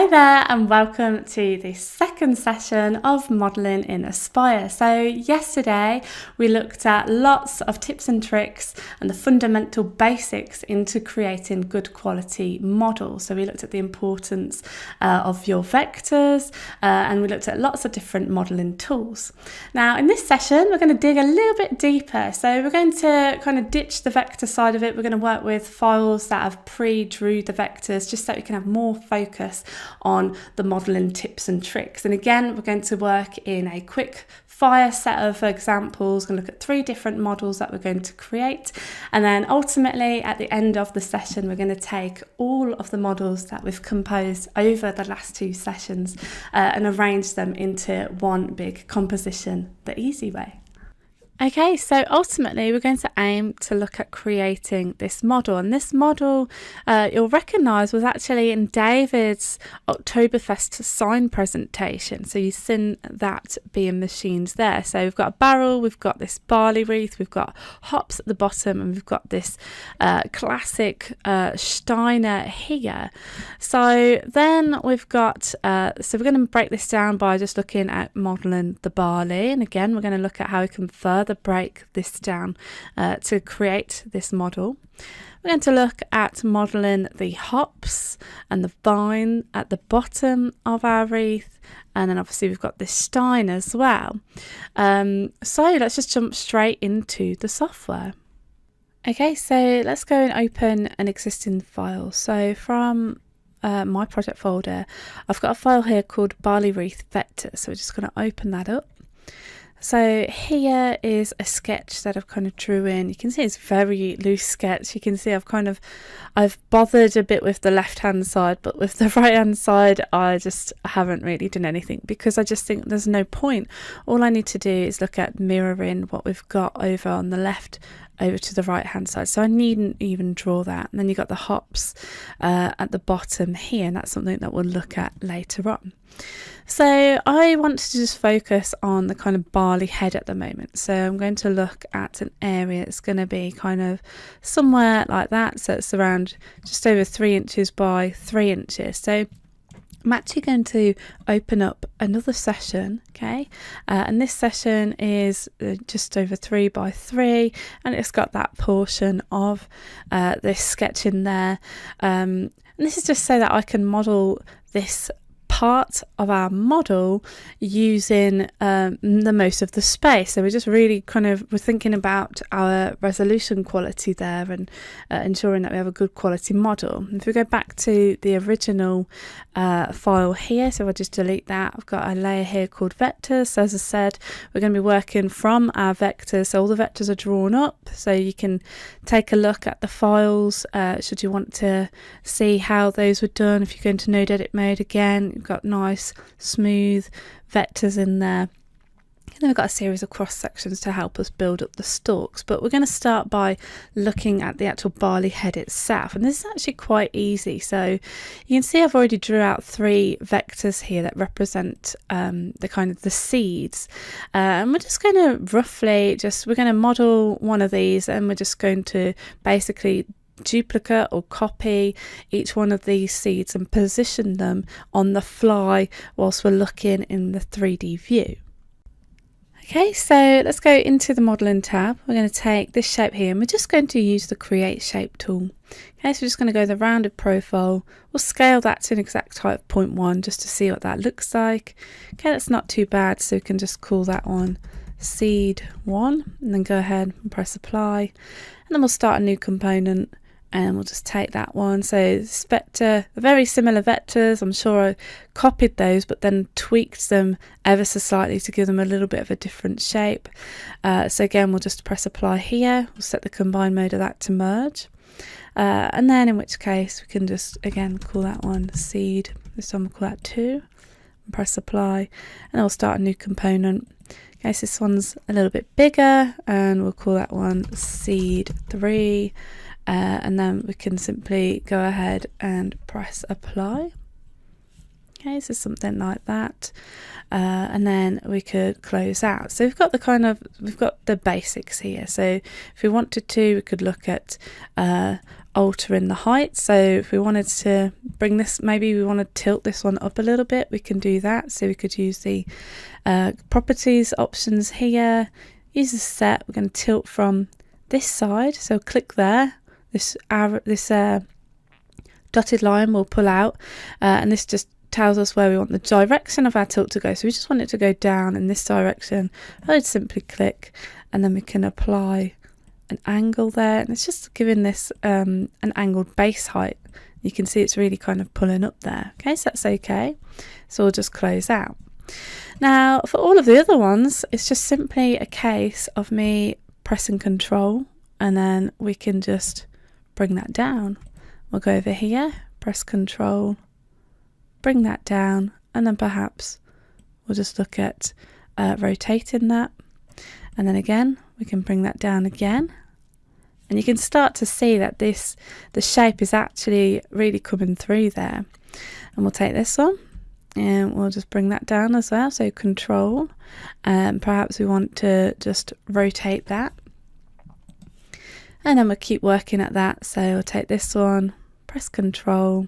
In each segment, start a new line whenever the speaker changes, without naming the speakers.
Hi there and welcome to the second session of modelling in Aspire. So yesterday we looked at lots of tips and tricks and the fundamental basics into creating good quality models. So we looked at the importance of your vectors and we looked at lots of different modelling tools. Now in this session we're going to dig a little bit deeper. So we're going to kind of ditch the vector side of it. We're going to work with files that have pre-drew the vectors just so we can have more focus on the modelling tips and tricks. And again, we're going to work in a quick fire set of examples. We're going to look at 3 different models that we're going to create, and then ultimately at the end of the session we're going to take all of the models that we've composed over the last 2 sessions and arrange them into one big composition the easy way. Okay, so ultimately we're going to aim to look at creating this model, and this model you'll recognise was actually in David's Oktoberfest sign presentation. So you've seen that being machines there. So we've got a barrel, we've got this barley wreath, we've got hops at the bottom, and we've got this classic Steiner here. So then we've got, so we're going to break this down by just looking at modelling the barley, and again we're going to look at how we can further break this down to create this model. We're going to look at modelling the hops and the vine at the bottom of our wreath, and then obviously we've got this Stein as well. So let's just jump straight into the software. Okay, so let's go and open an existing file. So from my project folder, I've got a file here called barley wreath vector, so we're just going to open that up. So here is a sketch that I've kind of drew in. You can see it's a very loose sketch. You can see I've bothered a bit with the left hand side, but with the right hand side I just haven't really done anything because I just think there's no point. All I need to do is look at mirroring what we've got over on the left over to the right hand side, so I needn't even draw that. And then you've got the hops at the bottom here, and that's something that we'll look at later on. So I want to just focus on the kind of barley head at the moment, so I'm going to look at an area that's going to be kind of somewhere like that, so it's around just over 3 inches by 3 inches. So I'm actually going to open up another session, okay, and this session is just over 3 by 3, and it's got that portion of this sketch in there, and this is just so that I can model this part of our model using the most of the space. So we're just really we're thinking about our resolution quality there and ensuring that we have a good quality model. If we go back to the original file here, so I'll just delete that. I've got a layer here called vectors. So as I said, we're going to be working from our vectors, so all the vectors are drawn up, so you can take a look at the files should you want to see how those were done. If you go into node edit mode again, you've got nice smooth vectors in there, and then we've got a series of cross sections to help us build up the stalks. But we're going to start by looking at the actual barley head itself, and this is actually quite easy. So you can see I've already drew out 3 vectors here that represent the kind of the seeds, and we're just going to we're going to model one of these, and we're just going to basically duplicate or copy each one of these seeds and position them on the fly whilst we're looking in the 3D view. Okay, so let's go into the modelling tab. We're going to take this shape here, and we're just going to use the create shape tool. Okay, so we're just going to go the rounded profile. We'll scale that to an exact height of 0.1 just to see what that looks like. Okay, that's not too bad, so we can just call that one seed 1, and then go ahead and press apply, and then we'll start a new component. And we'll just take that one. So this vector, very similar vectors. I'm sure I copied those but then tweaked them ever so slightly to give them a little bit of a different shape. So again, we'll just press apply here. We'll set the combine mode of that to merge. And then in which case we can just again call that one seed. This one we'll call that 2. And press apply, and then we'll start a new component. Okay, so this one's a little bit bigger, and we'll call that one seed 3. And then we can simply go ahead and press apply. Okay, so something like that. And then we could close out. So we've got the basics here. So if we wanted to, we could look at altering the height. So if we wanted to bring this, maybe we want to tilt this one up a little bit, we can do that. So we could use the properties options here, use the set. We're going to tilt from this side. So click there. This dotted line will pull out, and this just tells us where we want the direction of our tilt to go. So we just want it to go down in this direction. I would simply click, and then we can apply an angle there, and it's just giving this an angled base height. You can see it's really kind of pulling up there. Okay, so that's okay. So we'll just close out. Now for all of the other ones, it's just simply a case of me pressing Control, and then we can just bring that down. We'll go over here, press Control, bring that down, and then perhaps we'll just look at rotating that, and then again we can bring that down again, and you can start to see that the shape is actually really coming through there. And we'll take this one and we'll just bring that down as well, so Control, and perhaps we want to just rotate that, and then we'll keep working at that. So we'll take this one, press Control,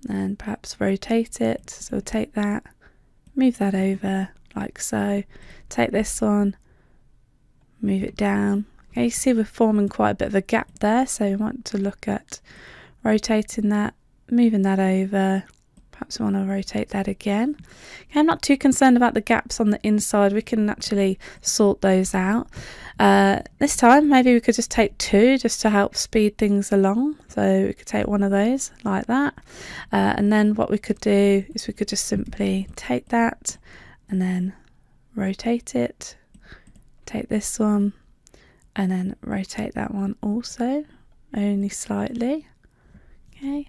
and perhaps rotate it. So we'll take that, move that over like so, take this one, move it down. Okay, you see we're forming quite a bit of a gap there, so we want to look at rotating that, moving that over. Perhaps we want to rotate that again. Okay, I'm not too concerned about the gaps on the inside. We can actually sort those out. This time maybe we could just take two just to help speed things along. So we could take one of those like that, and then what we could do is we could just simply take that and then rotate it, take this one and then rotate that one also, only slightly. Okay,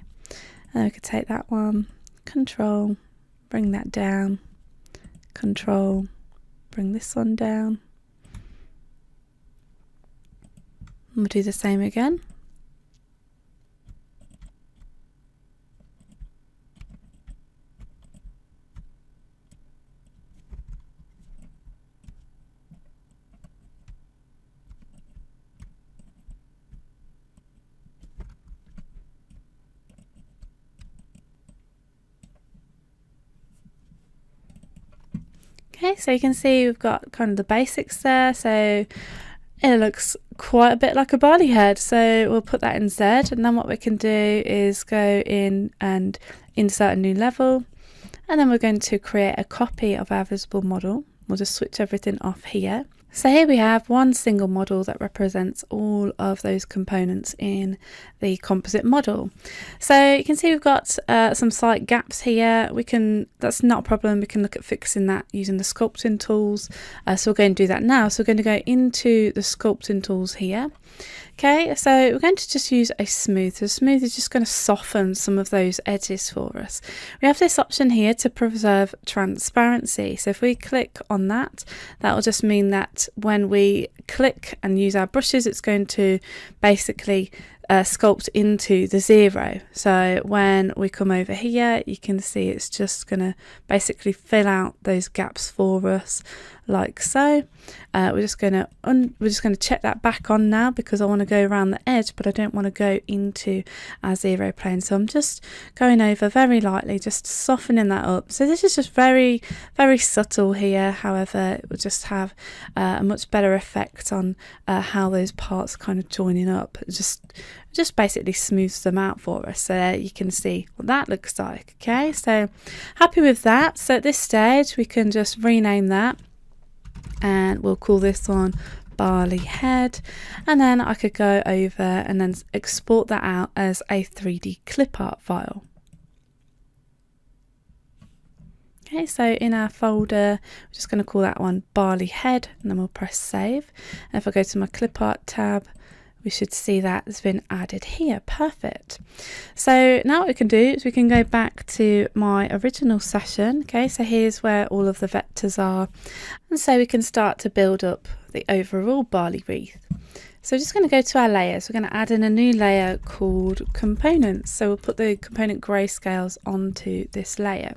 and we could take that one, Control, bring that down, Control, bring this one down. We'll do the same again. Okay, so you can see we've got kind of the basics there. So it looks quite a bit like a barley head, so we'll put that in Z, and then what we can do is go in and insert a new level, and then we're going to create a copy of our visible model. We'll just switch everything off here. So here we have one single model that represents all of those components in the composite model. So you can see we've got some slight gaps here. That's not a problem. We can look at fixing that using the sculpting tools. So we're going to do that now. So we're going to go into the sculpting tools here. Okay, so we're going to just use a smooth. So smooth is just going to soften some of those edges for us. We have this option here to preserve transparency. So if we click on that, that will just mean that when we click and use our brushes, it's going to basically sculpt into the zero. So when we come over here, you can see it's just going to basically fill out those gaps for us like so. We're just going to check that back on now because I want to go around the edge, but I don't want to go into our zero plane. So I'm just going over very lightly, just softening that up. So this is just very, very subtle here. However, it will just have a much better effect on how those parts kind of joining up. It just basically smooths them out for us. So there you can see what that looks like. Okay, so happy with that. So at this stage, we can just rename that, and we'll call this one barley head, and then I could go over and then export that out as a 3D clip art file. Okay, so in our folder, we're just going to call that one barley head, and then we'll press save. And if I go to my clip art tab, we should see that has been added here. Perfect. So now what we can do is we can go back to my original session. Okay, so here's where all of the vectors are, and so we can start to build up the overall barley wreath. So we're just going to go to our layers. We're going to add in a new layer called components. So we'll put the component grayscales onto this layer.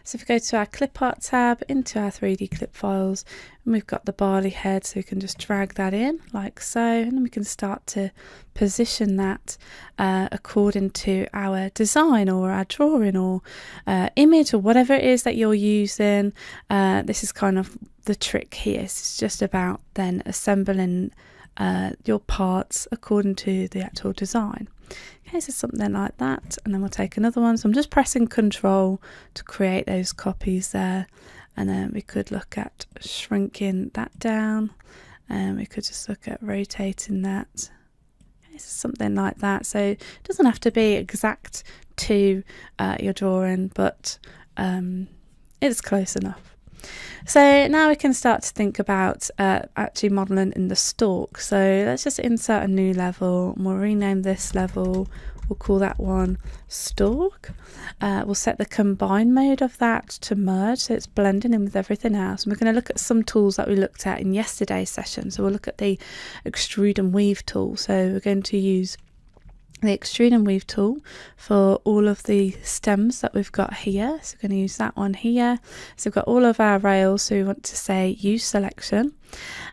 So if we go to our clip art tab, into our 3D clip files, and we've got the barley head, so we can just drag that in like so, and then we can start to position that according to our design or our drawing or image or whatever it is that you're using. This is kind of the trick here. It's just about then assembling your parts according to the actual design. Okay, so something like that, and then we'll take another one. So I'm just pressing Control to create those copies there, and then we could look at shrinking that down, and we could just look at rotating that. Okay, so something like that. So it doesn't have to be exact to your drawing, but it's close enough. So now we can start to think about actually modelling in the stalk. So let's just insert a new level, and we'll rename this level. We'll call that one stalk. We'll set the combine mode of that to merge, so it's blending in with everything else. And we're going to look at some tools that we looked at in yesterday's session. So we'll look at the extrude and weave tool. So we're going to use the extrude and weave tool for all of the stems that we've got here. So we're going to use that one here. So we've got all of our rails, so we want to say use selection,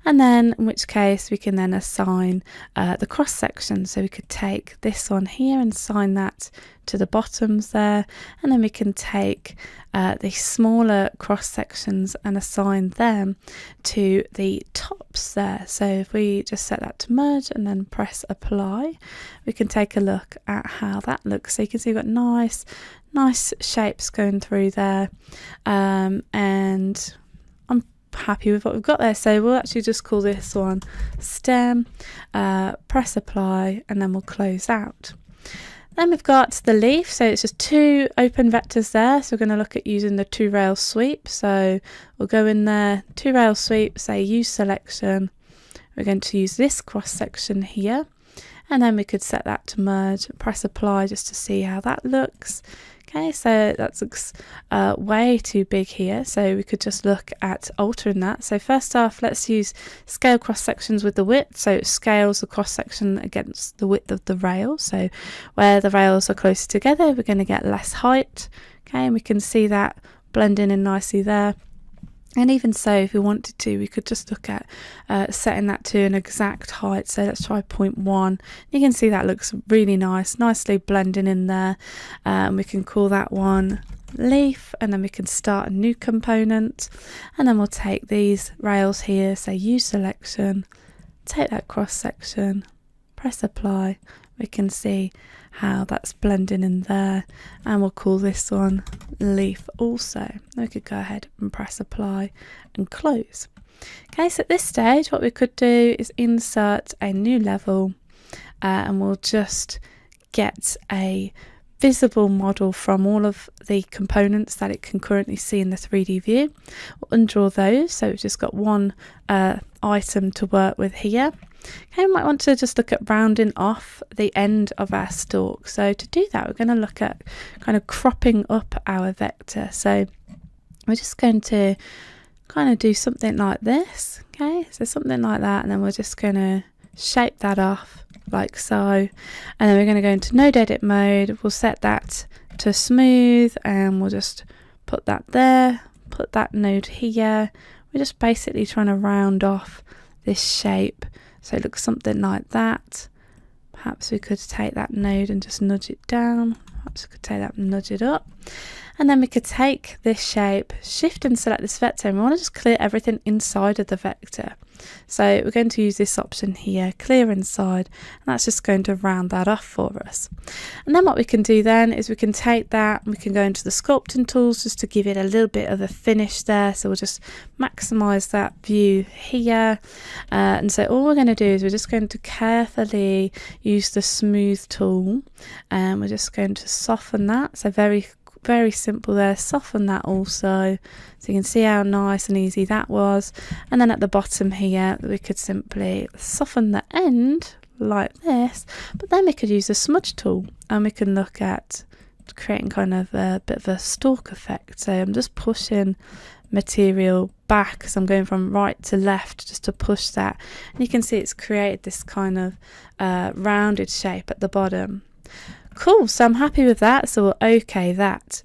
and then in which case we can then assign the cross section. So we could take this one here and assign that to the bottoms there, and then we can take the smaller cross sections and assign them to the tops there. So if we just set that to merge and then press apply, we can take a look at how that looks. So you can see we've got nice shapes going through there, and I'm happy with what we've got there. So we'll actually just call this one stem, press apply, and then we'll close out. Then we've got the leaf, so it's just two open vectors there. So we're going to look at using the two rail sweep. So we'll go in there, two rail sweep, say use selection. We're going to use this cross section here, and then we could set that to merge, press apply just to see how that looks. Okay, so that looks way too big here, so we could just look at altering that. So first off, let's use scale cross sections with the width, so it scales the cross section against the width of the rail. So where the rails are closer together, we're going to get less height. Okay, and we can see that blending in nicely there. And even so, if we wanted to, we could just look at setting that to an exact height. So let's try 0.1. You can see that looks really nice, nicely blending in there. And we can call that one leaf, and then we can start a new component. And then we'll take these rails here, say use selection, take that cross section, press apply. We can see how that's blending in there, and we'll call this one leaf also. We could go ahead and press apply and close. Okay, so at this stage what we could do is insert a new level, and we'll just get a visible model from all of the components that it can currently see in the 3D view. We'll undraw those, so we've just got one item to work with here. Okay, we might want to just look at rounding off the end of our stalk. So to do that, we're going to look at kind of cropping up our vector. So we're just going to kind of do something like this. Okay, so something like that, and then we're just going to shape that off like so. And then we're going to go into node edit mode. We'll set that to smooth, and we'll just put that there, put that node here. We're just basically trying to round off this shape. So it looks something like that. Perhaps we could take that node and just nudge it down. Perhaps we could take that and nudge it up. And then we could take this shape, shift and select this vector, and we want to just clear everything inside of the vector. So we're going to use this option here, clear inside, and that's just going to round that off for us. And then what we can do then is we can take that and we can go into the sculpting tools just to give it a little bit of a finish there. So we'll just maximize that view here. And so all we're going to do is we're just going to carefully use the smooth tool, and we're just going to soften that. So very simple there, soften that also, so you can see how nice and easy that was. And then at the bottom here we could simply soften the end like this, but then we could use the smudge tool and we can look at creating kind of a bit of a stalk effect. So I'm just pushing material back as I'm going from right to left just to push that, and you can see it's created this kind of rounded shape at the bottom. Cool, so I'm happy with that, so we'll OK that,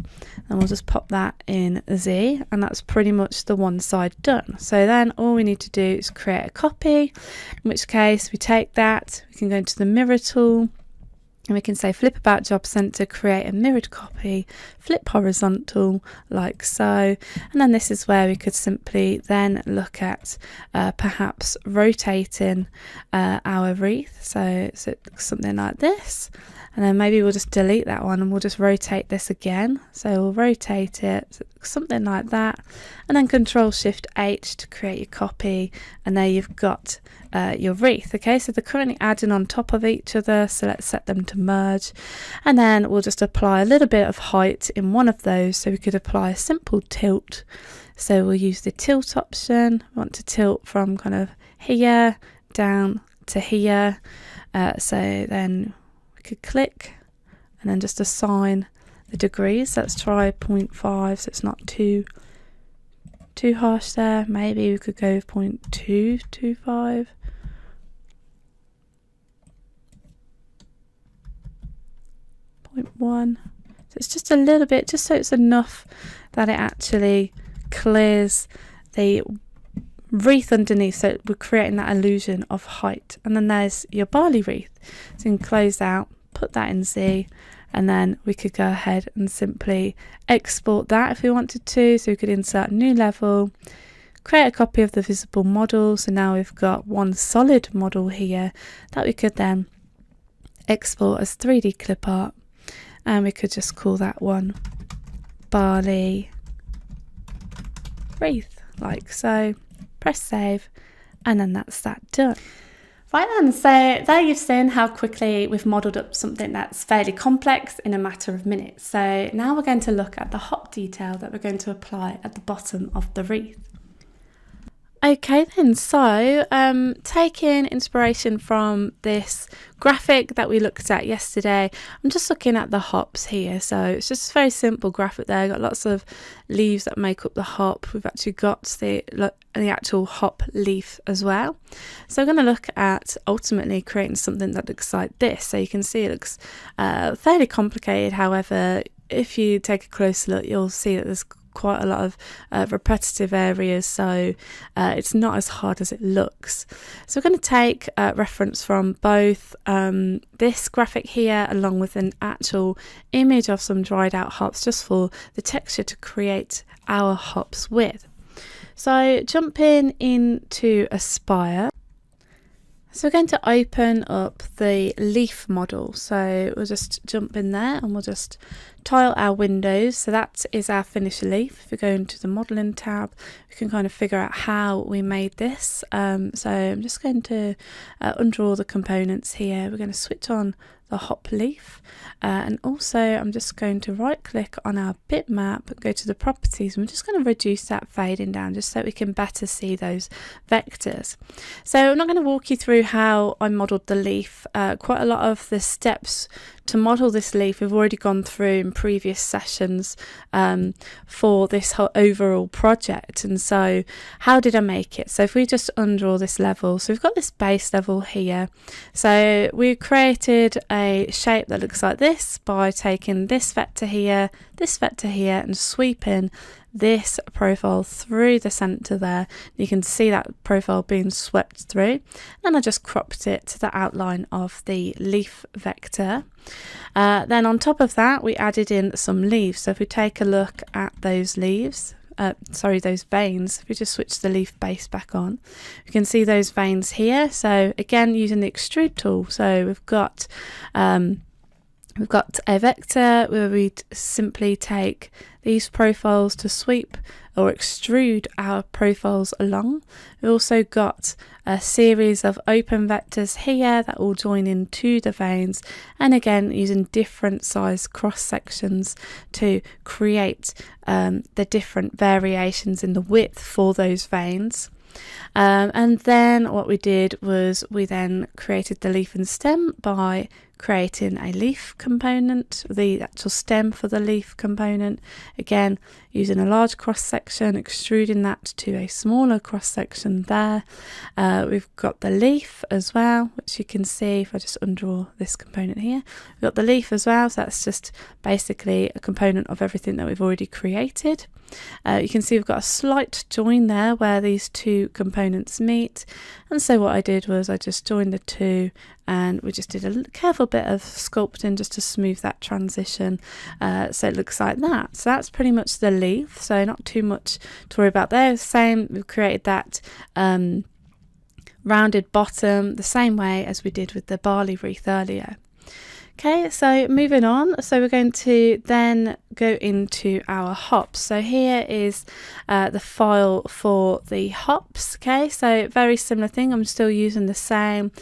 and we'll just pop that in Z, and that's pretty much the one side done. So then all we need to do is create a copy, in which case we take that, we can go into the mirror tool, and we can say flip about job center, create a mirrored copy, flip horizontal like so, and then this is where we could simply then look at perhaps rotating our wreath, so something like this, and then maybe we'll just delete that one and we'll just rotate this again. So we'll rotate it, something like that, and then Control Shift H to create your copy, and there you've got your wreath. Okay, so they're currently adding on top of each other, so let's set them to merge, and then we'll just apply a little bit of height in one of those. So we could apply a simple tilt, so we'll use the tilt option. We want to tilt from kind of here down to here, so then we could click and then just assign the degrees. Let's try 0.5 so it's not too harsh there. Maybe we could go with 0.225. One, so it's just a little bit, just so it's enough that it actually clears the wreath underneath, so we're creating that illusion of height. And then there's your barley wreath, so you can close out, put that in Z, and then we could go ahead and simply export that if we wanted to. So we could insert a new level, create a copy of the visible model, so now we've got one solid model here that we could then export as 3D clip art. And we could just call that one barley wreath, like so. Press save, and then that's that done. Right then, so there you've seen how quickly we've modelled up something that's fairly complex in a matter of minutes. So now we're going to look at the hop detail that we're going to apply at the bottom of the wreath. Okay then, so taking inspiration from this graphic that we looked at yesterday, I'm just looking at the hops here. So it's just a very simple graphic there. Got lots of leaves that make up the hop. We've actually got the actual hop leaf as well. So we're going to look at ultimately creating something that looks like this. So you can see it looks fairly complicated. However, if you take a closer look, you'll see that there's quite a lot of repetitive areas, so it's not as hard as it looks. So we're going to take reference from both this graphic here along with an actual image of some dried out hops, just for the texture to create our hops with. So jumping into Aspire, so we're going to open up the leaf model. So we'll just jump in there and we'll just tile our windows. So that is our finished leaf. If we go into the modeling tab, we can kind of figure out how we made this. So I'm just going to undraw the components here. We're going to switch on the hop leaf, and also I'm just going to right click on our bitmap, go to the properties, and we're just going to reduce that fading down just so we can better see those vectors. So I'm not going to walk you through how I modelled the leaf. Quite a lot of the steps to model this leaf we've already gone through in previous sessions for this whole overall project. And so how did I make it? So if we just undraw this level, so we've got this base level here, so we created a shape that looks like this by taking this vector here, and sweeping this profile through the center there. You can see that profile being swept through, and I just cropped it to the outline of the leaf vector. Then on top of that, we added in some leaves. So if we take a look at those leaves, those veins, if we just switch the leaf base back on, you can see those veins here. So again, using the extrude tool, so we've got a vector where we simply take these profiles to sweep or extrude our profiles along. We also got a series of open vectors here that will join into the veins, and again using different size cross sections to create the different variations in the width for those veins. And then what we did was we then created the leaf and stem by creating a leaf component, the actual stem for the leaf component. Again, using a large cross section, extruding that to a smaller cross section there. We've got the leaf as well, which you can see if I just undraw this component here. We've got the leaf as well, so that's just basically a component of everything that we've already created. You can see we've got a slight join there where these two components meet, and so what I did was I just joined the two, and we just did a careful bit of sculpting just to smooth that transition, so it looks like that. So that's pretty much the leaf, so not too much to worry about there. Same, we've created that rounded bottom the same way as we did with the barley wreath earlier. Okay, so moving on, so we're going to then go into our hops. So here is the file for the hops. Okay, so very similar thing. I'm still using the same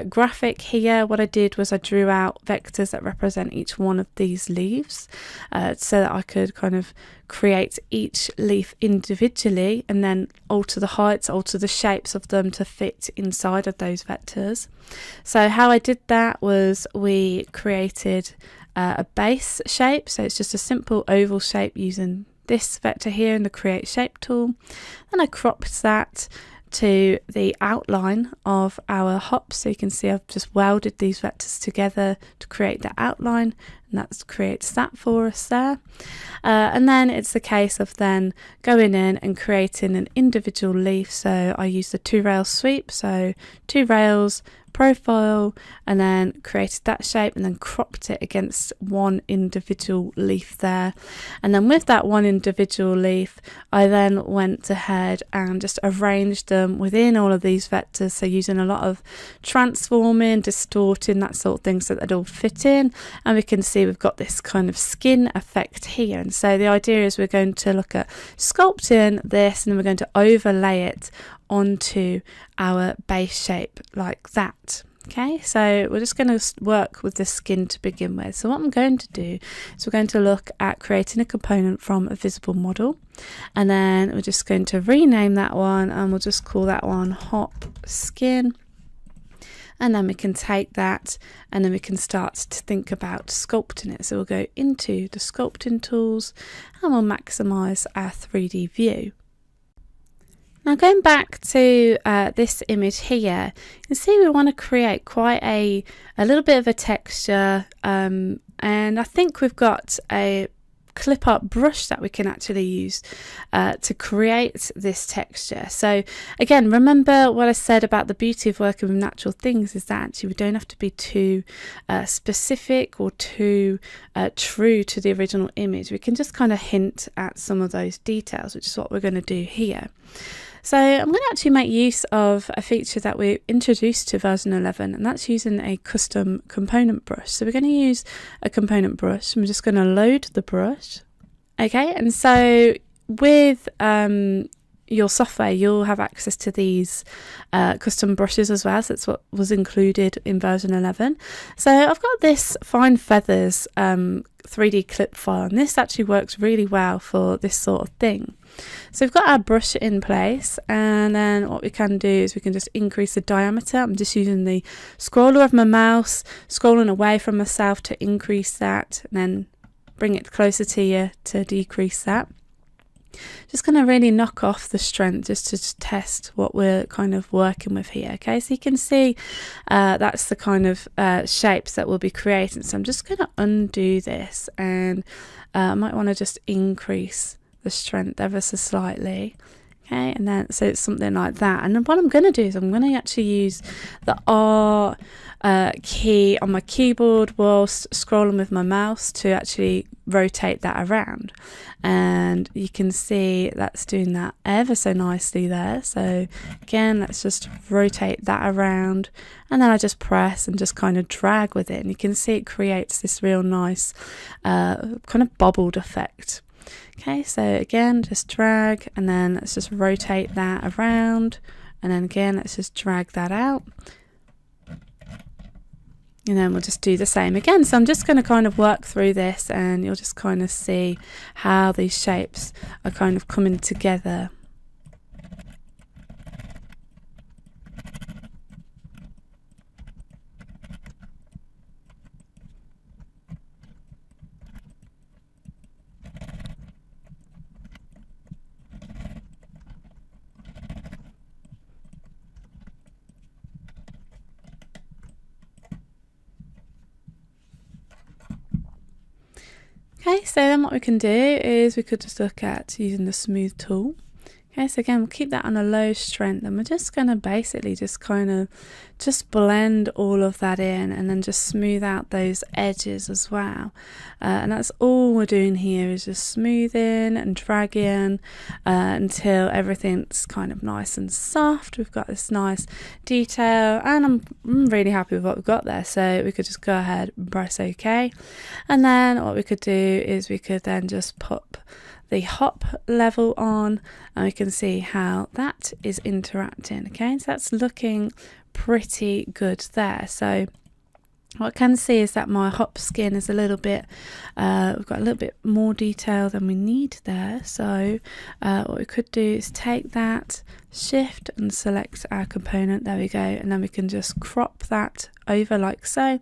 graphic here. What I did was I drew out vectors that represent each one of these leaves, so that I could kind of create each leaf individually and then alter the heights, alter the shapes of them to fit inside of those vectors. So how I did that was we created a base shape, so it's just a simple oval shape using this vector here in the create shape tool. Then I cropped that to the outline of our hops, so you can see I've just welded these vectors together to create the outline, and that creates that for us there. And then it's the case of then going in and creating an individual leaf. So I used the 2-rail sweep, so 2 rails, profile, and then created that shape and then cropped it against one individual leaf there. And then with that one individual leaf, I then went ahead and just arranged them within all of these vectors, so using a lot of transforming, distorting, that sort of thing, so that it all fit in. And we can see we've got this kind of skin effect here, and so the idea is we're going to look at sculpting this and then we're going to overlay it onto our base shape like that. Okay, so we're just going to work with the skin to begin with. So what I'm going to do is we're going to look at creating a component from a visible model, and then we're just going to rename that one, and we'll just call that one hop skin. And then we can take that and then we can start to think about sculpting it. So we'll go into the sculpting tools and we'll maximize our 3D view. Now going back to this image here, you can see we want to create quite a little bit of a texture, and I think we've got a clip art brush that we can actually use to create this texture. So again, remember what I said about the beauty of working with natural things is that actually we don't have to be too specific or too true to the original image. We can just kind of hint at some of those details, which is what we're going to do here. So I'm going to actually make use of a feature that we introduced to version 11, and that's using a custom component brush. So we're going to use a component brush, and we're just going to load the brush. Okay, and so with your software, you'll have access to these custom brushes as well. So that's what was included in version 11. So I've got this fine feathers 3D clip file, and this actually works really well for this sort of thing. So we've got our brush in place, and then what we can do is we can just increase the diameter. I'm just using the scroller of my mouse, scrolling away from myself to increase that, and then bring it closer to you to decrease that. Just going to really knock off the strength just to test what we're kind of working with here. Okay, so you can see that's the kind of shapes that we'll be creating. So I'm just going to undo this, and I might want to just increase the strength ever so slightly. Okay, and then so it's something like that. And then what I'm going to do is I'm going to actually use the R key on my keyboard whilst scrolling with my mouse to actually rotate that around, and you can see that's doing that ever so nicely there. So again, let's just rotate that around, and then I just press and just kind of drag with it, and you can see it creates this real nice kind of bobbled effect. Okay, so again, just drag, and then let's just rotate that around, and then again, let's just drag that out. And then we'll just do the same again. So I'm just going to kind of work through this, and you'll just kind of see how these shapes are kind of coming together. Okay, so then what we can do is we could just look at using the smooth tool. Okay, so again, we'll keep that on a low strength, and we're just going to basically just kind of just blend all of that in and then just smooth out those edges as well. And that's all we're doing here, is just smoothing and dragging until everything's kind of nice and soft. We've got this nice detail, and I'm really happy with what we've got there. So we could just go ahead and press OK. And then what we could do is we could then just pop the hop level on, and we can see how that is interacting. Okay, so that's looking pretty good there. So what I can see is that my hop skin is a little bit, we've got a little bit more detail than we need there. So what we could do is take that, shift and select our component, there we go, and then we can just crop that over like so,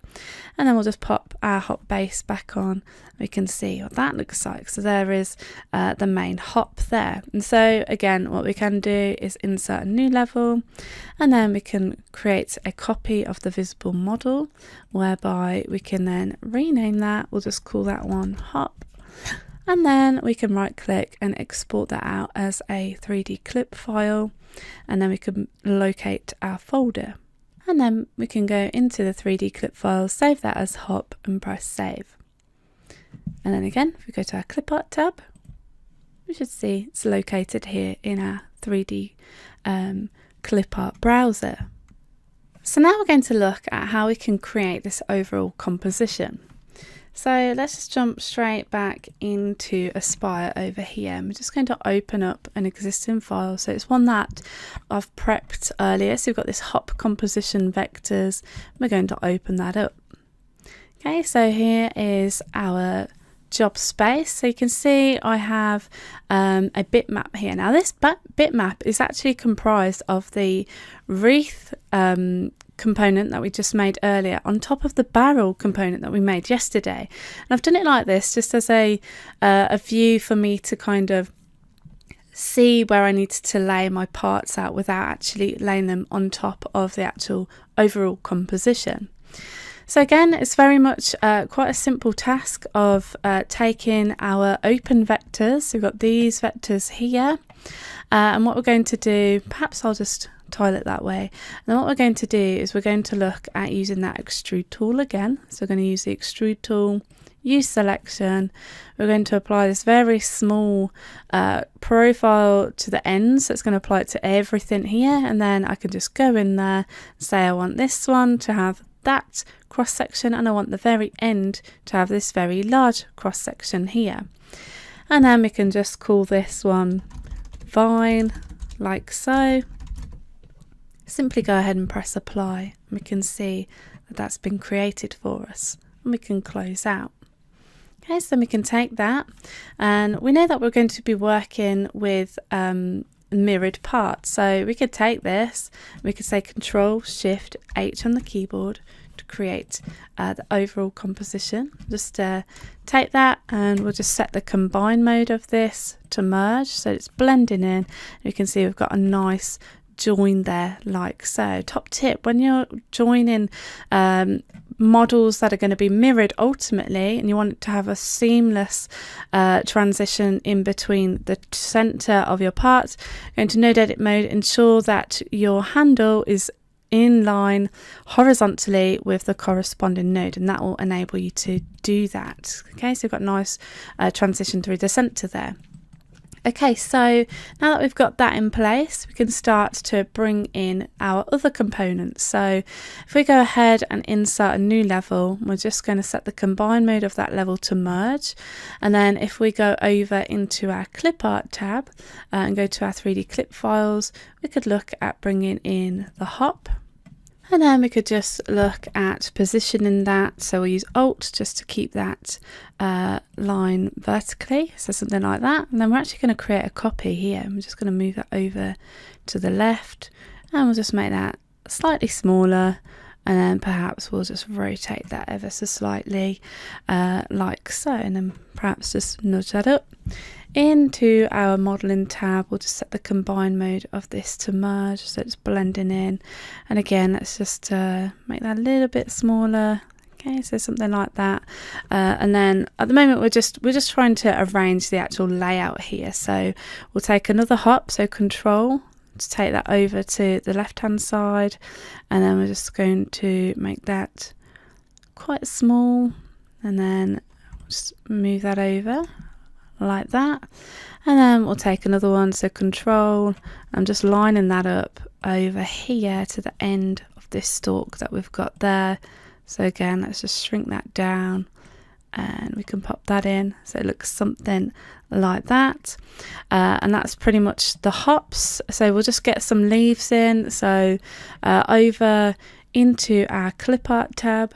and then we'll just pop our hop base back on. We can see what that looks like. So there is the main hop there. And so again, what we can do is insert a new level, and then we can create a copy of the visible model, whereby we can then rename that. We'll just call that one hop, and then we can right click and export that out as a 3D clip file, and then we can locate our folder. And then we can go into the 3D clip file, save that as hop, and press save. And then again, if we go to our clip art tab, we should see it's located here in our 3D clip art browser. So now we're going to look at how we can create this overall composition. So let's just jump straight back into Aspire over here. I'm just going to open up an existing file. So it's one that I've prepped earlier. So we've got this hop composition vectors. We're going to open that up. Okay, so here is our job space. So you can see I have a bitmap here. Now this bitmap is actually comprised of the wreath component that we just made earlier on top of the barrel component that we made yesterday. And I've done it like this just as a view for me to kind of see where I needed to lay my parts out without actually laying them on top of the actual overall composition. So again, it's very much quite a simple task of taking our open vectors. So we've got these vectors here, and what we're going to do, perhaps I'll just tile it that way. And then what we're going to do is we're going to look at using that extrude tool again. So we're going to use the extrude tool, use selection. We're going to apply this very small profile to the ends. So it's going to apply it to everything here, and then I can just go in there and say I want this one to have that cross section, and I want the very end to have this very large cross section here. And then we can just call this one vine, like so. Simply go ahead and press apply. We can see that that's been created for us, and we can close out. Okay, so we can take that, and we know that we're going to be working with mirrored parts. So we could take this, we could say Control Shift H on the keyboard to create the overall composition. Just take that, and we'll just set the combine mode of this to merge, so it's blending in. You can see we've got a nice join there, like so. Top tip, when you're joining models that are going to be mirrored ultimately, and you want it to have a seamless transition in between the center of your parts, go into node edit mode, ensure that your handle is in line horizontally with the corresponding node, and that will enable you to do that. Okay, so we've got a nice transition through the center there. Okay, so now that we've got that in place, we can start to bring in our other components. So if we go ahead and insert a new level, we're just going to set the combine mode of that level to merge. And then if we go over into our clip art tab and go to our 3D clip files, we could look at bringing in the hop. And then we could just look at positioning that. So we'll use Alt just to keep that line vertically. So something like that. And then we're actually going to create a copy here. I'm just going to move that over to the left. And we'll just make that slightly smaller. And then perhaps we'll just rotate that ever so slightly like so. And then perhaps just nudge that up. Into our modeling tab, we'll just set the combine mode of this to merge, so it's blending in. And again, let's just make that a little bit smaller. Okay, so something like that, and then at the moment we're just trying to arrange the actual layout here. So we'll take another hop, so Control, to take that over to the left hand side, and then we're just going to make that quite small, and then just move that over like that, and then we'll take another one, so Control. I'm just lining that up over here to the end of this stalk that we've got there. So again, let's just shrink that down and we can pop that in so it looks something like that, and that's pretty much the hops. So we'll just get some leaves in, so over into our clip art tab,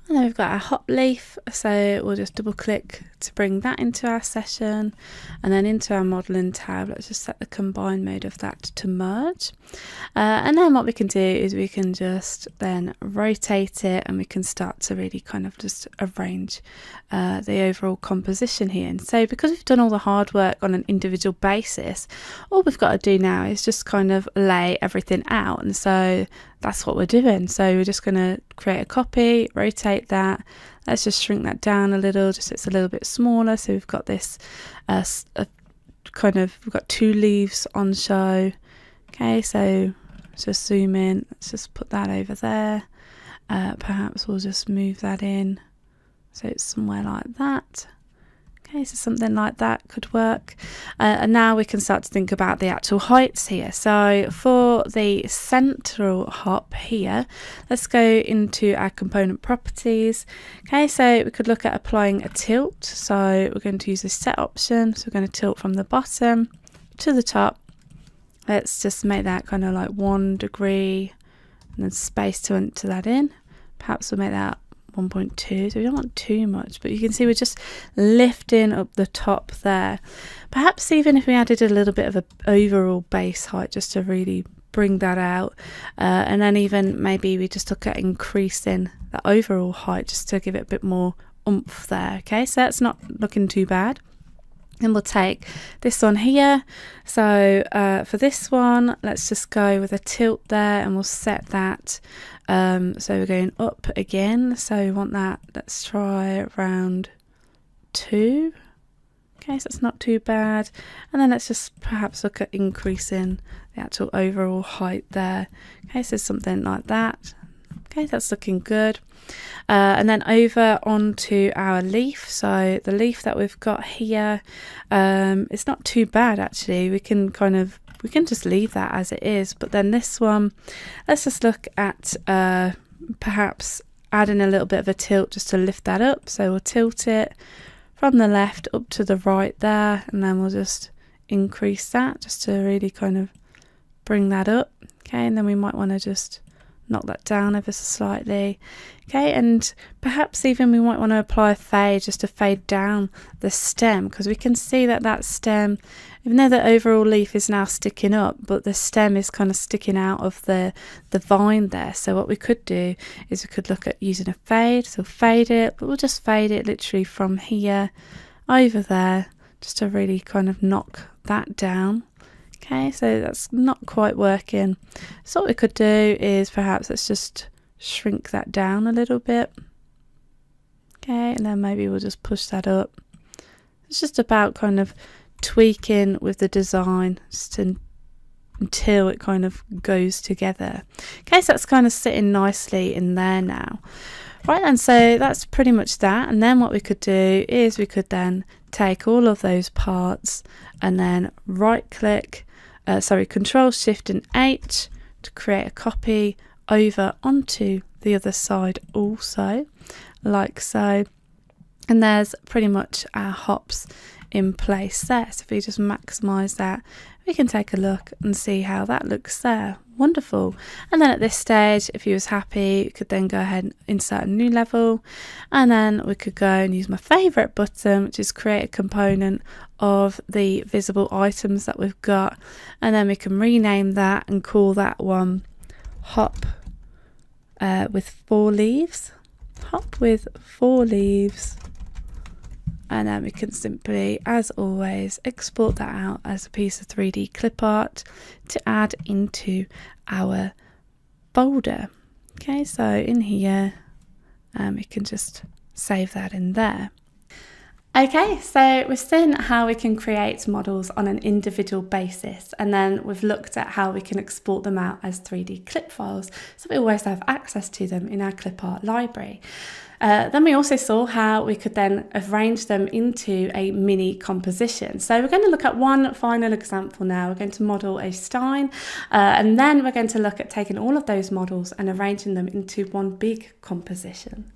and then we've got our hop leaf, so we'll just double click to bring that into our session, and then into our modeling tab, let's just set the combine mode of that to merge, and then what we can do is we can just then rotate it, and we can start to really kind of just arrange the overall composition here. And so because we've done all the hard work on an individual basis, all we've got to do now is just kind of lay everything out, and so that's what we're doing. So we're just going to create a copy, rotate that. Let's just shrink that down a little, just so it's a little bit smaller. So we've got this we've got two leaves on show. Okay, so let's just zoom in. Let's just put that over there. Perhaps we'll just move that in so it's somewhere like that. Okay, so something like that could work. And now we can start to think about the actual heights here. So for the central hop here, let's go into our component properties. Okay, so we could look at applying a tilt. So we're going to use the set option. So we're going to tilt from the bottom to the top. Let's just make that kind of like 1 degree and then space to enter that in. Perhaps we'll make that 1.2, so we don't want too much, but you can see we're just lifting up the top there. Perhaps even if we added a little bit of an overall base height just to really bring that out, and then even maybe we just look at increasing the overall height just to give it a bit more oomph there. Okay, so that's not looking too bad. And we'll take this one here. So for this one, let's just go with a tilt there, and we'll set that. So we're going up again. So we want that. Let's try around 2. Okay, so it's not too bad. And then let's just perhaps look at increasing the actual overall height there. Okay, so something like that. Okay, that's looking good. And then over onto our leaf. So the leaf that we've got here, it's not too bad actually. We can just leave that as it is. But then this one, let's just look at perhaps adding a little bit of a tilt just to lift that up. So we'll tilt it from the left up to the right there, and then we'll just increase that just to really kind of bring that up. Okay, and then we might want to just knock that down ever so slightly. Okay, and perhaps even we might want to apply a fade just to fade down the stem, because we can see that that stem, even though the overall leaf is now sticking up, but the stem is kind of sticking out of the vine there. So what we could do is we could look at using a fade. So fade it, but we'll just fade it literally from here over there just to really kind of knock that down. Okay, so that's not quite working. So what we could do is perhaps let's just shrink that down a little bit. Okay, and then maybe we'll just push that up. It's just about kind of tweaking with the design just until it kind of goes together. Okay, so that's kind of sitting nicely in there now. Right, and so that's pretty much that. And then what we could do is we could then take all of those parts and then right click, Control Shift and H to create a copy over onto the other side also, like so. And there's pretty much our hops in place there. So if we just maximize that, we can take a look and see how that looks there. Wonderful. And then at this stage, if you was happy, you could then go ahead and insert a new level, and then we could go and use my favorite button, which is create a component of the visible items that we've got, and then we can rename that and call that one hop with 4 leaves. Hop with 4 leaves. And then we can simply, as always, export that out as a piece of 3D clip art to add into our folder. Okay, so in here, you can just save that in there. Okay, so we've seen how we can create models on an individual basis, and then we've looked at how we can export them out as 3D clip files, so we always have access to them in our clip art library. Then we also saw how we could then arrange them into a mini composition. So we're going to look at one final example now. We're going to model a Stein, and then we're going to look at taking all of those models and arranging them into one big composition.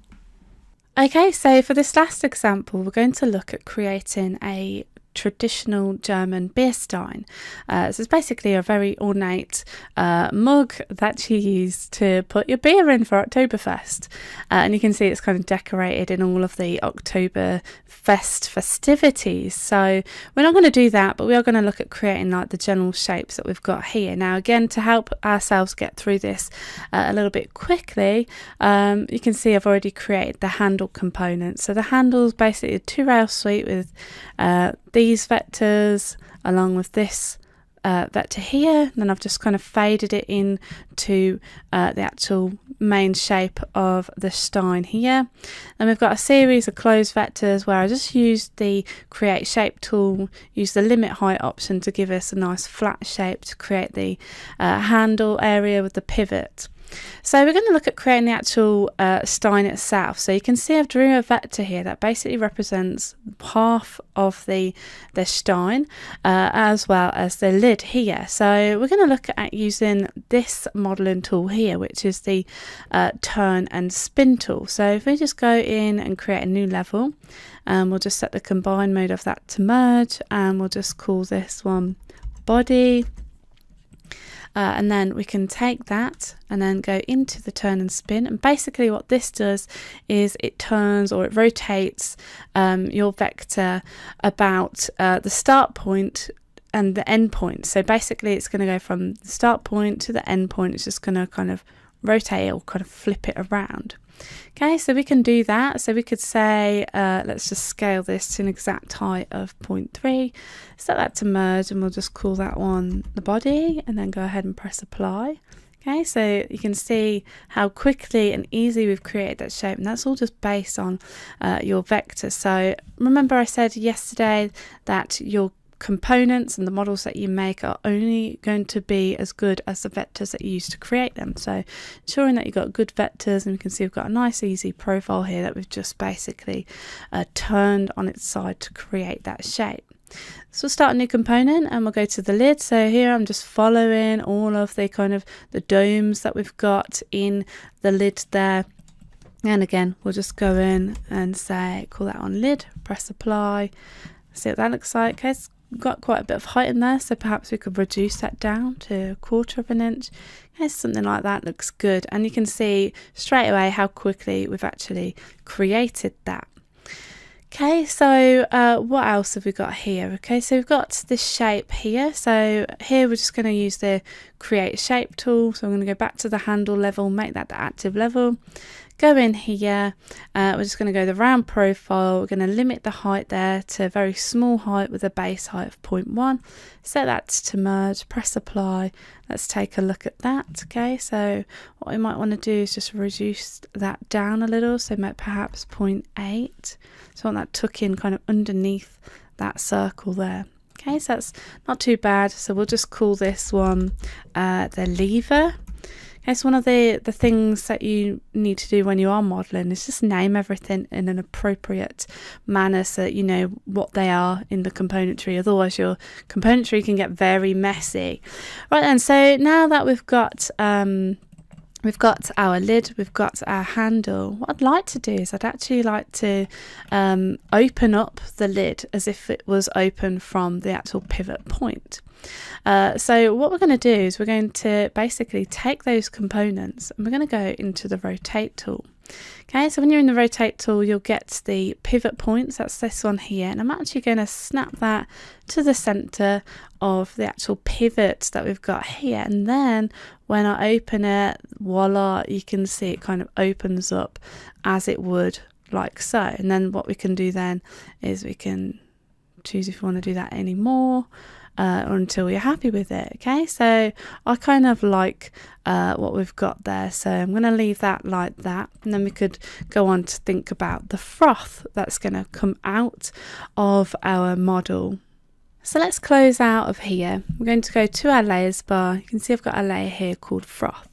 Okay, so for this last example, we're going to look at creating a traditional German beer stein. So it's basically a very ornate mug that you use to put your beer in for Oktoberfest. And you can see it's kind of decorated in all of the Oktoberfest festivities. So we're not going to do that, but we are going to look at creating like the general shapes that we've got here. Now again, to help ourselves get through this a little bit quickly, you can see I've already created the handle component. So the handle is basically a 2-rail suite with these vectors along with this vector here, and then I've just kind of faded it in to the actual main shape of the Stein here. And we've got a series of closed vectors where I just used the create shape tool, use the limit height option to give us a nice flat shape to create the handle area with the pivot. So we're going to look at creating the actual Stein itself. So you can see I've drew a vector here that basically represents half of the Stein as well as the lid here. So we're going to look at using this modeling tool here, which is the turn and spin tool. So if we just go in and create a new level, we'll just set the combine mode of that to merge, and we'll just call this one body. And then we can take that and then go into the turn and spin, and basically what this does is it turns or it rotates your vector about the start point and the end point. So basically it's going to go from the start point to the end point. It's just going to kind of rotate or kind of flip it around. Okay, so we can do that. So we could say, let's just scale this to an exact height of 0.3, set that to merge, and we'll just call that one the body, and then go ahead and press apply. Okay, so you can see how quickly and easy we've created that shape, and that's all just based on your vector. So remember I said yesterday that your components and the models that you make are only going to be as good as the vectors that you use to create them. So ensuring that you've got good vectors, and you can see we've got a nice easy profile here that we've just basically turned on its side to create that shape. So we'll start a new component and we'll go to the lid. So here I'm just following all of the kind of the domes that we've got in the lid there. And again, we'll just go in and say, call that on lid, press apply, see what that looks like. Okay, it's got quite a bit of height in there, so perhaps we could reduce that down to 1/4 of an inch. Okay, something like that looks good, and you can see straight away how quickly we've actually created that. Okay, so what else have we got here? Okay, so we've got this shape here. So here we're just going to use the create shape tool. So I'm going to go back to the handle level, make that the active level. Go in here, we're just going to go the round profile. We're going to limit the height there to a very small height with a base height of 0.1. Set that to merge, press apply. Let's take a look at that. Okay, so what we might want to do is just reduce that down a little. So perhaps 0.8. So I want that tuck in kind of underneath that circle there. Okay, so that's not too bad. So we'll just call this one the lever. Okay, so one of the things that you need to do when you are modelling is just name everything in an appropriate manner so that you know what they are in the componentry. Otherwise your componentry can get very messy. Right then, so now that we've got our lid, we've got our handle, what I'd like to do is I'd actually like to open up the lid as if it was open from the actual pivot point. So what we're going to do is we're going to basically take those components and we're going to go into the rotate tool. Okay, so when you're in the rotate tool, you'll get the pivot points. That's this one here, and I'm actually going to snap that to the center of the actual pivot that we've got here. And then when I open it, voila, you can see it kind of opens up as it would like so. And then what we can do then is we can choose if we want to do that anymore. until you're happy with it. Okay, so I kind of like what we've got there, so I'm going to leave that like that, and then we could go on to think about the froth that's going to come out of our model. So let's close out of here. We're going to go to our layers bar. You can see I've got a layer here called froth.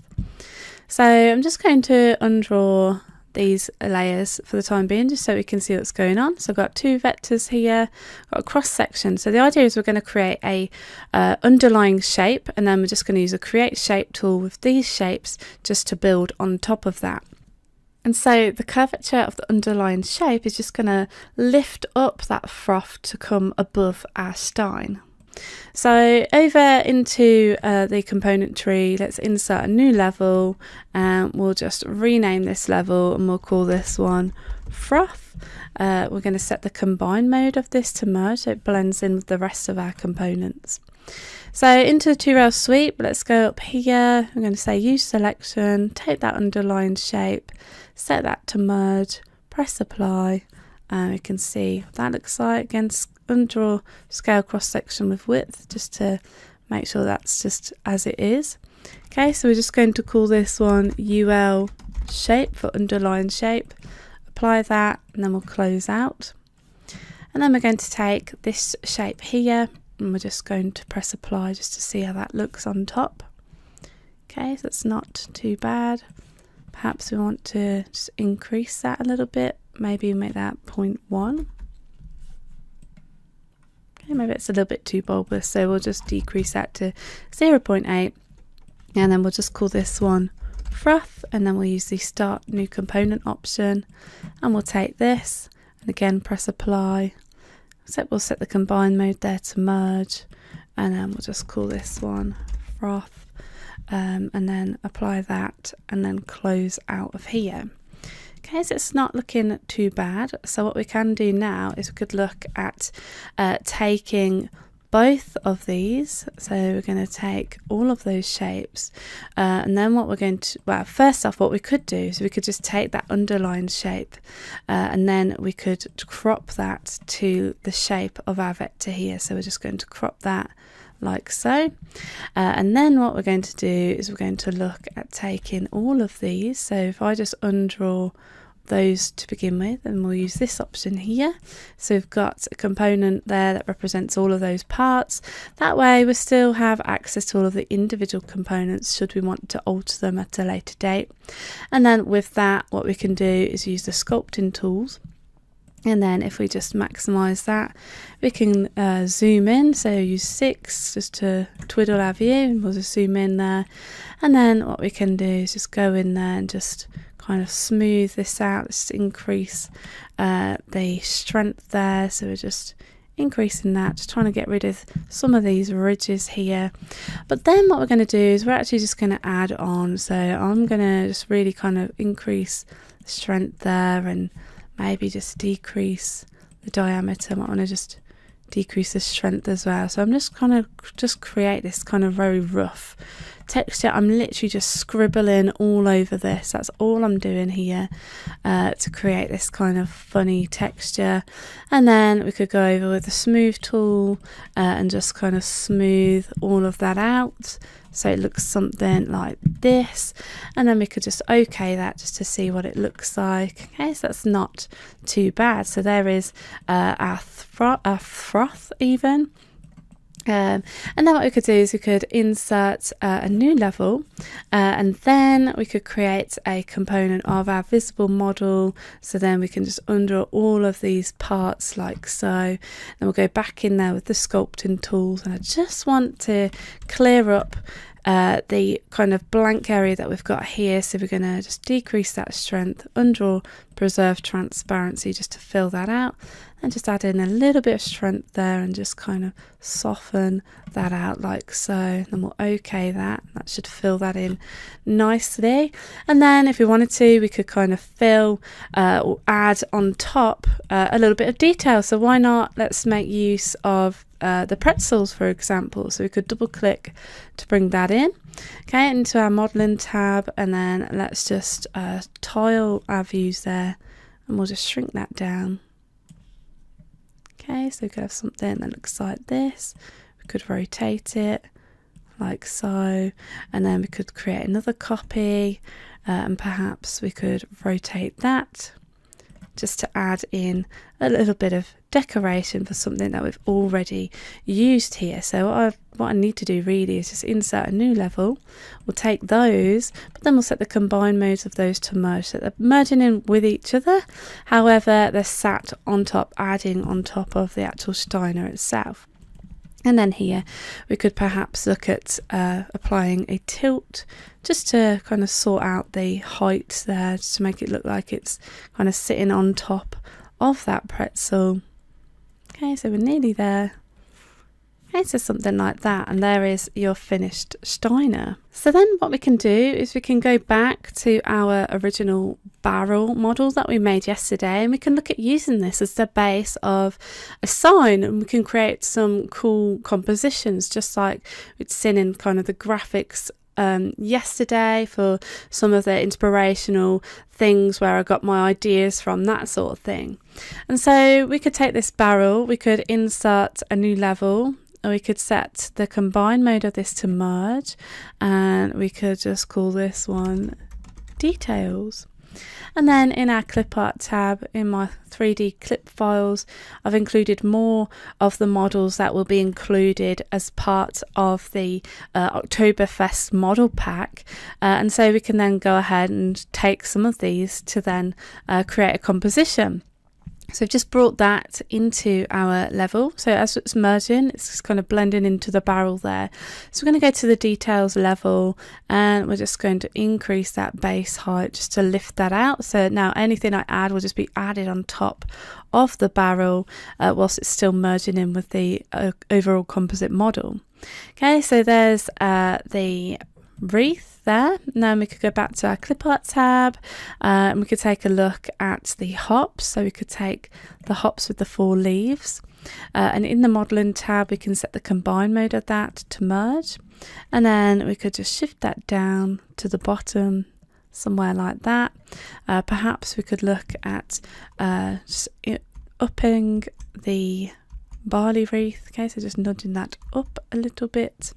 So I'm just going to undraw these layers for the time being, just so we can see what's going on. So I've got two vectors here, got a cross section. So the idea is we're going to create a underlying shape, and then we're just going to use a create shape tool with these shapes just to build on top of that. And so the curvature of the underlying shape is just going to lift up that froth to come above our Stein. So over into the component tree, let's insert a new level, and we'll just rename this level, and we'll call this one froth. We're going to set the combine mode of this to merge, so it blends in with the rest of our components. So into the 2 rail sweep, let's go up here. I'm going to say use selection, take that underlying shape, set that to merge, press apply, and we can see what that looks like. Again, undraw scale cross section with width just to make sure that's just as it is. Okay, so we're just going to call this one UL shape for underlying shape, apply that, and then we'll close out. And then we're going to take this shape here, and we're just going to press apply just to see how that looks on top. Okay, so it's not too bad. Perhaps we want to just increase that a little bit, maybe make that 0.1. Okay, maybe it's a little bit too bulbous, so we'll just decrease that to 0.8, and then we'll just call this one froth, and then we'll use the start new component option, and we'll take this and again press apply. So we'll set the combine mode there to merge, and then we'll just call this one froth, and then apply that, and then close out of here. Okay, so it's not looking too bad. So what we can do now is we could look at taking both of these. So we're going to take all of those shapes, and then what we're going to, well, first off, what we could do is we could just take that underlined shape, and then we could crop that to the shape of our vector here. So we're just going to crop that like so, and then what we're going to do is we're going to look at taking all of these. So if I just undraw those to begin with, and we'll use this option here. So we've got a component there that represents all of those parts. That way we still have access to all of the individual components should we want to alter them at a later date. And then with that, what we can do is use the sculpting tools. And then if we just maximize that, we can zoom in. So use 6 just to twiddle our view, and we'll just zoom in there. And then what we can do is just go in there and just kind of smooth this out, just increase the strength there. So we're just increasing that, just trying to get rid of some of these ridges here. But then what we're going to do is we're actually just going to add on. So I'm going to just really kind of increase the strength there, and maybe just decrease the diameter. I might want to just decrease the strength as well. So I'm just kind of create this kind of very rough texture. I'm literally just scribbling all over this. That's all I'm doing here to create this kind of funny texture. And then we could go over with the smooth tool and just kind of smooth all of that out so it looks something like this, and then we could just OK that just to see what it looks like. Okay, so that's not too bad. So there is our froth even. And then what we could do is we could insert a new level, and then we could create a component of our visible model. So then we can just undraw all of these parts like so. Then we'll go back in there with the sculpting tools, and I just want to clear up the kind of blank area that we've got here. So we're going to just decrease that strength, undraw preserve transparency just to fill that out, and just add in a little bit of strength there and just kind of soften that out like so. Then we'll OK that. That should fill that in nicely. And then if we wanted to, we could kind of fill or add on top a little bit of detail. So why not? Let's make use of the pretzels, for example. So we could double click to bring that in, okay, into our modeling tab, and then let's just tile our views there, and we'll just shrink that down. Okay, so we could have something that looks like this. We could rotate it like so, and then we could create another copy, and perhaps we could rotate that just to add in a little bit of decoration for something that we've already used here. So what I need to do really is just insert a new level. We'll take those, but then we'll set the combine modes of those to merge, so they're merging in with each other. However, they're sat on top, adding on top of the actual Steiner itself. And then here we could perhaps look at applying a tilt just to kind of sort out the height there, just to make it look like it's kind of sitting on top of that pretzel. Okay, so we're nearly there. Okay, so something like that, and there is your finished Steiner. So then what we can do is we can go back to our original barrel model that we made yesterday, and we can look at using this as the base of a sign, and we can create some cool compositions, just like we'd seen in kind of the graphics yesterday for some of the inspirational things where I got my ideas from, that sort of thing. And so we could take this barrel, we could insert a new level, or we could set the combine mode of this to merge, and we could just call this one details. And then in our clip art tab in my 3D clip files, I've included more of the models that will be included as part of the Oktoberfest model pack, and so we can then go ahead and take some of these to then create a composition. So I've just brought that into our level. So as it's merging, it's just kind of blending into the barrel there. So we're going to go to the details level, and we're just going to increase that base height just to lift that out. So now anything I add will just be added on top of the barrel whilst it's still merging in with the overall composite model. Okay, so there's the wreath there. Now we could go back to our clip art tab, and we could take a look at the hops. So we could take the hops with the 4 leaves, and in the modeling tab we can set the combine mode of that to merge, and then we could just shift that down to the bottom somewhere like that. Perhaps we could look at just upping the barley wreath. Okay, so just nudging that up a little bit,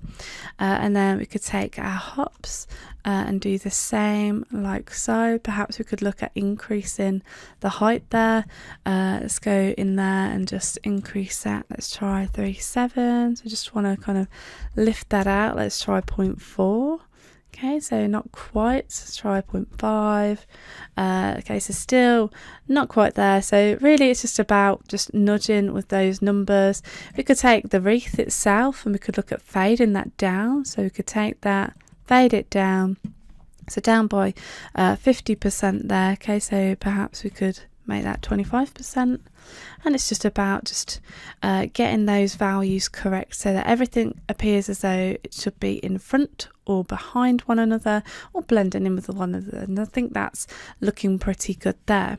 and then we could take our hops and do the same like so. Perhaps we could look at increasing the height there. Let's go in there and just increase that. Let's try 3.7. So just want to kind of lift that out. Let's try 0.4. Okay, so not quite. Let's try 0.5. Okay, so still not quite there. So really it's just about just nudging with those numbers. We could take the wreath itself and we could look at fading that down. So we could take that, fade it down. So down by 50% there. Okay, so perhaps we could make that 25%. And it's just about just getting those values correct so that everything appears as though it should be in front or behind one another or blending in with one another, and I think that's looking pretty good there.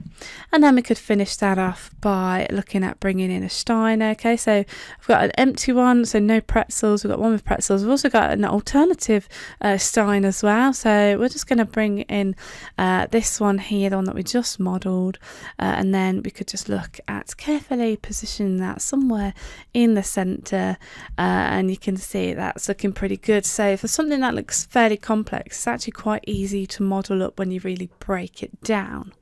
And then we could finish that off by looking at bringing in a Steiner. Okay, so I've got an empty one, so no pretzels. We've got one with pretzels. We've also got an alternative Stein as well, so we're just going to bring in this one here, the one that we just modelled, and then we could just look at carefully positioning that somewhere in the centre, and you can see that's looking pretty good. So for something that looks fairly complex, it's actually quite easy to model up when you really break it down.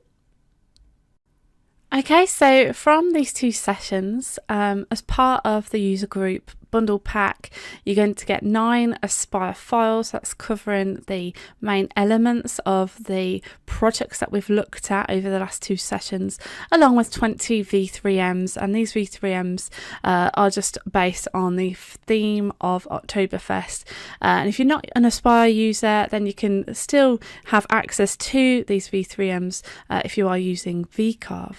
Okay, so from these 2 sessions, as part of the user group bundle pack, you're going to get 9 Aspire files. That's covering the main elements of the projects that we've looked at over the last 2 sessions, along with 20 V3Ms, and these V3Ms are just based on the theme of Oktoberfest. And if you're not an Aspire user, then you can still have access to these V3Ms if you are using VCarve.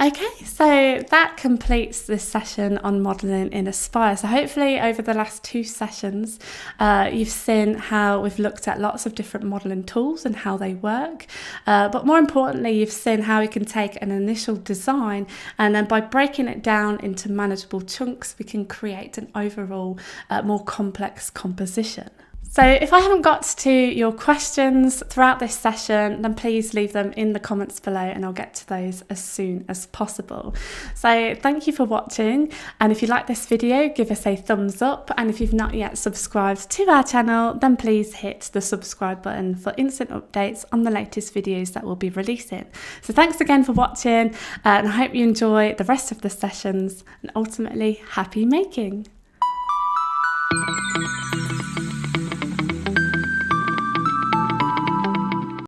Okay, so that completes this session on modelling in Aspire. So hopefully over the last 2 sessions, you've seen how we've looked at lots of different modelling tools and how they work. But more importantly, you've seen how we can take an initial design, and then by breaking it down into manageable chunks, we can create an overall more complex composition. So if I haven't got to your questions throughout this session, then please leave them in the comments below and I'll get to those as soon as possible. So thank you for watching, and if you like this video, give us a thumbs up, and if you've not yet subscribed to our channel, then please hit the subscribe button for instant updates on the latest videos that we'll be releasing. So thanks again for watching, and I hope you enjoy the rest of the sessions, and ultimately happy making.